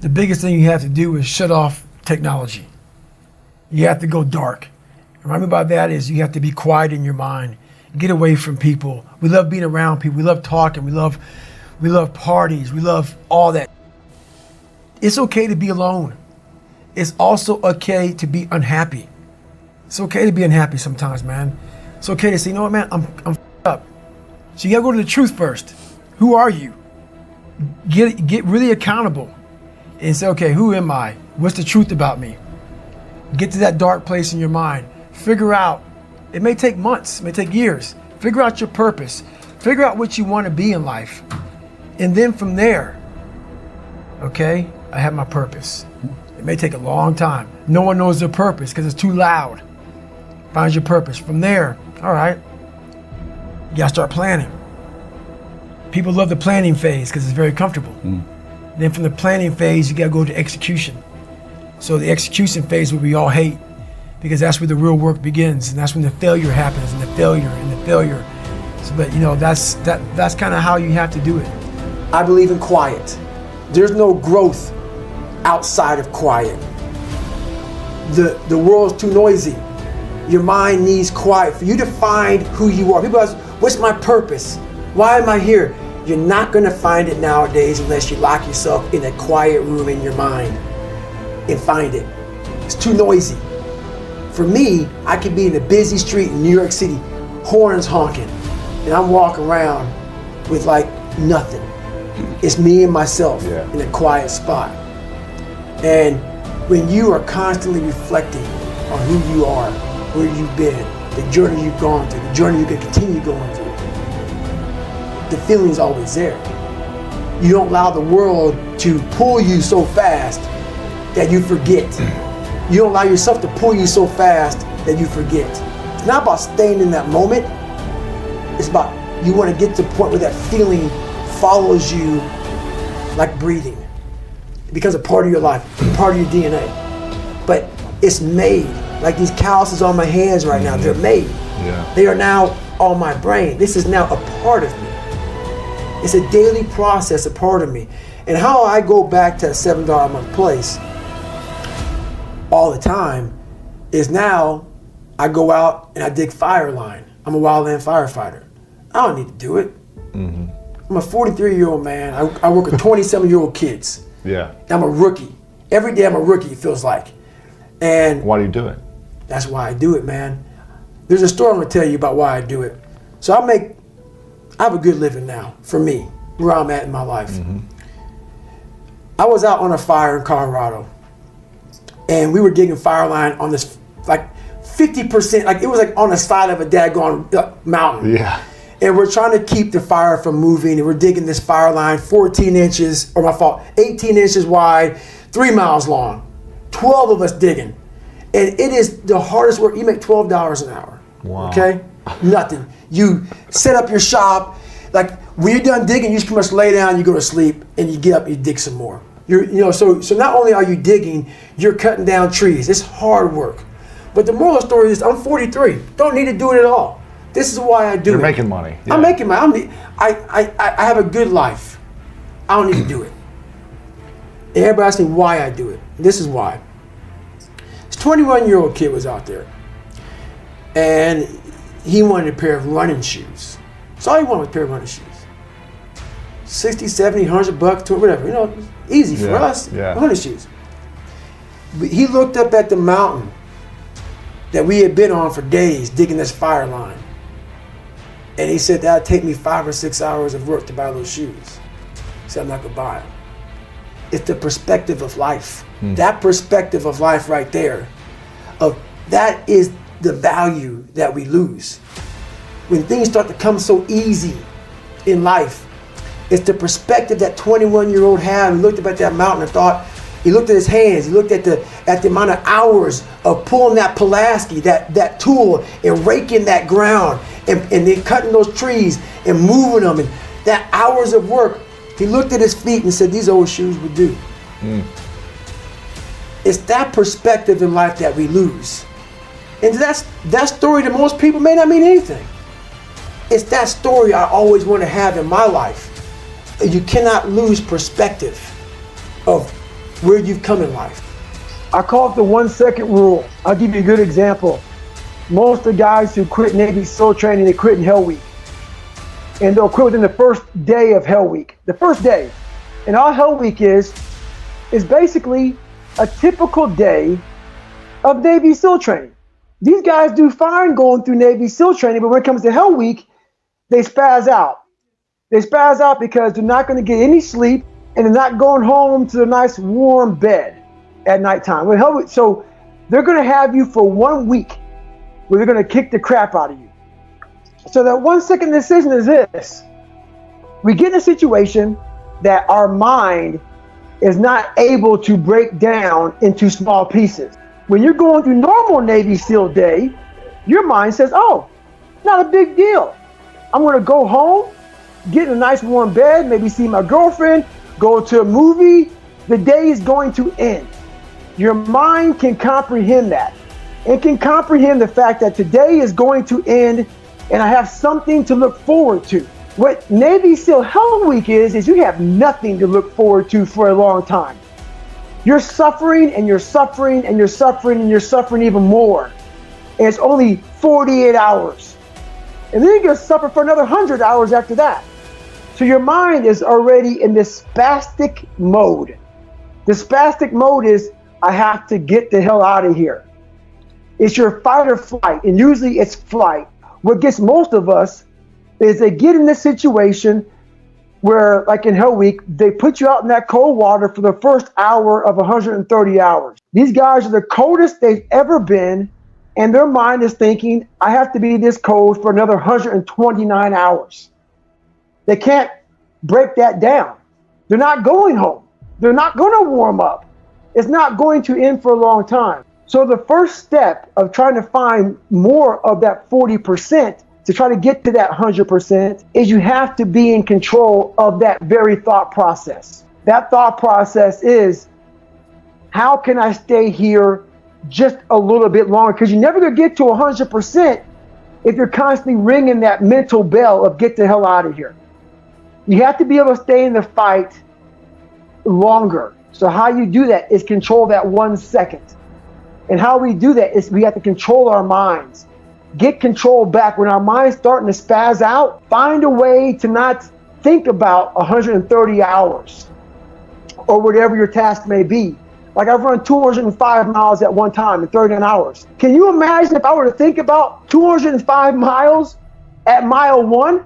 the biggest thing you have to do is shut off technology. You have to go dark. And what I mean by that is you have to be quiet in your mind. Get away from people. We love being around people. We love talking. We love parties. We love all that. It's okay to be alone. It's also okay to be unhappy. It's okay to be unhappy sometimes, man. It's okay to say, you know what, man, I'm f***ed up. So you gotta go to the truth first. Who are you? Get really accountable and say, okay, who am I? What's the truth about me? Get to that dark place in your mind. Figure out, it may take months, it may take years. Figure out your purpose. Figure out what you want to be in life. And then from there, okay, I have my purpose. It may take a long time. No one knows their purpose because it's too loud. Find your purpose. From there, all right, you gotta start planning. People love the planning phase because it's very comfortable. Then from the planning phase, you gotta go to execution. So the execution phase, what we all hate, because that's where the real work begins, and that's when the failure happens, and the failure. So, but you know, that's kind of how you have to do it. I believe in quiet. There's no growth outside of quiet. The world's too noisy. Your mind needs quiet for you to find who you are. People ask, what's my purpose? Why am I here? You're not gonna find it nowadays unless you lock yourself in a quiet room in your mind and find it. It's too noisy. For me, I could be in a busy street in New York City, horns honking, and I'm walking around with like nothing. It's me and myself in a quiet spot. And when you are constantly reflecting on who you are, where you've been, the journey you've gone through, the journey you can continue going through, the feeling's always there. You don't allow the world to pull you so fast that you forget. You don't allow yourself to pull you so fast that you forget. It's not about staying in that moment. It's about you want to get to the point where that feeling follows you like breathing. It becomes a part of your life, part of your DNA. But it's made, like these calluses on my hands right now, they're made. They are now on my brain. This is now a part of me. It's a daily process, a part of me. And how I go back to a $7 a month place all the time is now I go out and I dig fire line. I'm a wildland firefighter. I don't need to do it. I'm a 43-year-old man. I work with 27-year-old kids. I'm a rookie. Every day I'm a rookie, it feels like. And why do you do it? That's why I do it, man. There's a story I'm gonna tell you about why I do it. So I have a good living now, for me, where I'm at in my life. I was out on a fire in Colorado, and we were digging fire line on this, like 50%, like it was like on the side of a daggone mountain. And we're trying to keep the fire from moving, and we're digging this fire line 14 inches, or my fault, 18 inches wide, 3 miles long. 12 of us digging. And it is the hardest work. You make $12 an hour. Okay? Nothing. You set up your shop. Like when you're done digging, you just pretty much lay down, you go to sleep, and you get up and you dig some more. So not only are you digging, you're cutting down trees. It's hard work. But the moral of the story is I'm 43. Don't need to do it at all. This is why I do it. You're making money. I'm making money. I have a good life. I don't need to do it. And everybody asks me why I do it. This is why. This 21-year-old kid was out there, and he wanted a pair of running shoes. So all he wanted was a pair of running shoes. 60, 70, 100 bucks, whatever. You know, easy for us. Running shoes. But he looked up at the mountain that we had been on for days digging this fire line. And he said that'd take me 5 or 6 hours of work to buy those shoes. He said I'm not gonna buy them. It's the perspective of life. That perspective of life right there, that is the value that we lose. When things start to come so easy in life, it's the perspective that 21-year-old had. He looked up at that mountain and thought, he looked at his hands, he looked at the amount of hours of pulling that Pulaski, that tool, and raking that ground, and then cutting those trees and moving them, and that hours of work. He looked at his feet and said, these old shoes would do. It's that perspective in life that we lose. And that story to most people may not mean anything. It's that story I always want to have in my life. You cannot lose perspective of where you've come in life. I call it the 1 second rule. I'll give you a good example. Most of the guys who quit Navy SEAL training, they quit in Hell Week. And they'll quit within the first day of Hell Week. The first day. And all Hell Week is basically a typical day of Navy SEAL training. These guys do fine going through Navy SEAL training, but when it comes to Hell Week, they spaz out. They spaz out because they're not going to get any sleep and they're not going home to a nice warm bed at nighttime. So they're going to have you for 1 week where they're going to kick the crap out of you. So that 1 second decision is this. We get in a situation that our mind is not able to break down into small pieces. When you're going through normal Navy SEAL day, your mind says, oh, not a big deal. I'm going to go home, get in a nice warm bed, maybe see my girlfriend, go to a movie. The day is going to end. Your mind can comprehend that. It can comprehend the fact that today is going to end and I have something to look forward to. What Navy SEAL Hell Week is you have nothing to look forward to for a long time. You're suffering and you're suffering and you're suffering and you're suffering even more. And it's only 48 hours. And then you're going to suffer for another 100 hours after that. So your mind is already in this spastic mode. The spastic mode is, I have to get the hell out of here. It's your fight or flight, and usually it's flight. What gets most of us is they get in this situation where, like in Hell Week, they put you out in that cold water for the first hour of 130 hours. These guys are the coldest they've ever been, and their mind is thinking, I have to be this cold for another 129 hours. They can't break that down. They're not going home. They're not going to warm up. It's not going to end for a long time. So the first step of trying to find more of that 40% to try to get to that 100% is you have to be in control of that very thought process. That thought process is, how can I stay here just a little bit longer? Because you're never going to get to 100% if you're constantly ringing that mental bell of get the hell out of here. You have to be able to stay in the fight longer. So how you do that is control that 1 second. And how we do that is we have to control our minds. Get control back. When our mind's starting to spaz out, find a way to not think about 130 hours or whatever your task may be. Like I've run 205 miles at one time in 39 hours. Can you imagine if I were to think about 205 miles at mile 1?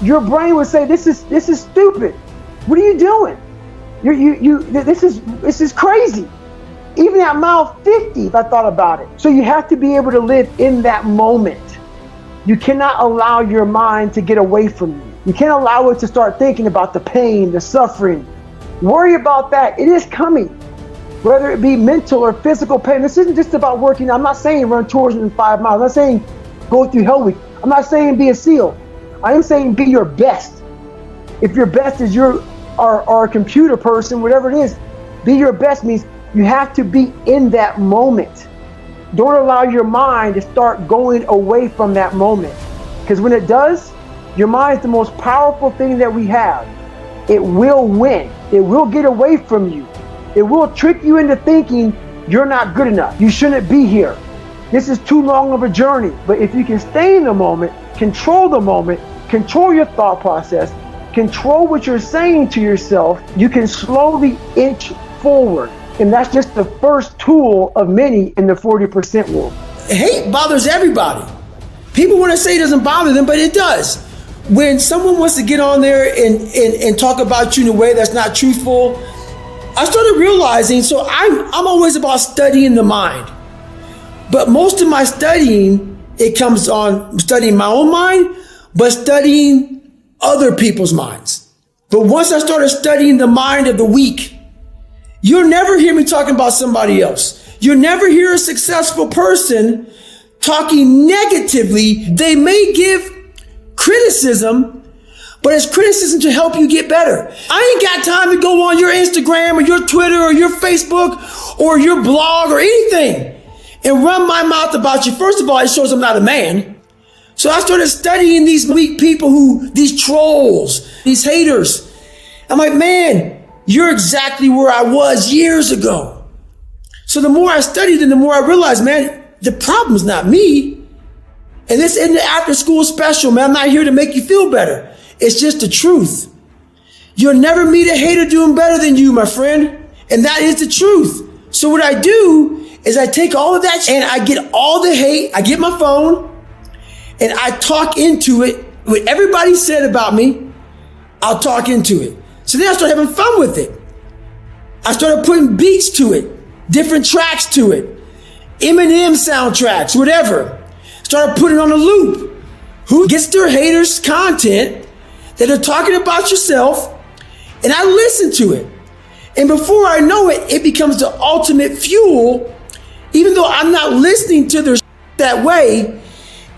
Your brain would say, this is stupid. What are you doing? This is crazy. Even at mile 50, if I thought about it. So you have to be able to live in that moment. You cannot allow your mind to get away from you. You can't allow it to start thinking about the pain, the suffering. Worry about that. It is coming. Whether it be mental or physical pain. This isn't just about working. I'm not saying run 205 miles. I'm not saying go through Hell Week. I'm not saying be a SEAL. I am saying be your best. If your best is or a computer person, whatever it is, be your best means you have to be in that moment. Don't allow your mind to start going away from that moment. Because when it does, your mind is the most powerful thing that we have. It will win. It will get away from you. It will trick you into thinking you're not good enough. You shouldn't be here. This is too long of a journey. But if you can stay in the moment, control your thought process, control what you're saying to yourself, you can slowly inch forward. And that's just the first tool of many in the 40% rule. Hate bothers everybody. People want to say it doesn't bother them, but it does. When someone wants to get on there and talk about you in a way that's not truthful, I started realizing, so I'm always about studying the mind. But most of my studying, it comes on studying my own mind, but studying other people's minds. But once I started studying the mind of the weak, you'll never hear me talking about somebody else. You'll never hear a successful person talking negatively. They may give criticism, but it's criticism to help you get better. I ain't got time to go on your Instagram or your Twitter or your Facebook or your blog or anything and run my mouth about you. First of all, it shows I'm not a man. So I started studying these weak people, these trolls, these haters. I'm like, man, you're exactly where I was years ago. So the more I studied and the more I realized, man, the problem's not me. And this isn't the after school special, man. I'm not here to make you feel better. It's just the truth. You'll never meet a hater doing better than you, my friend. And that is the truth. So what I do is I take all of that and I get all the hate. I get my phone and I talk into it. What everybody said about me, I'll talk into it. So then I started having fun with it. I started putting beats to it, different tracks to it, Eminem soundtracks, whatever. Started putting on a loop. Who gets their haters' content that are talking about yourself? And I listen to it. And before I know it, it becomes the ultimate fuel. Even though I'm not listening to their that way,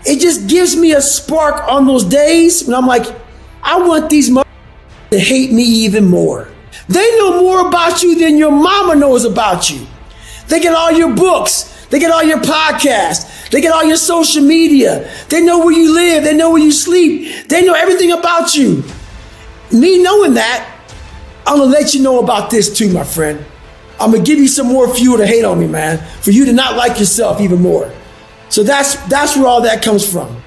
it just gives me a spark on those days when I'm like, I want these to hate me even more. They know more about you than your mama knows about you. They get all your books. They get all your podcasts. They get all your social media. They know where you live. They know where you sleep. They know everything about you. Me knowing that, I'm going to let you know about this too, my friend. I'm going to give you some more fuel to hate on me, man, for you to not like yourself even more. So that's where all that comes from.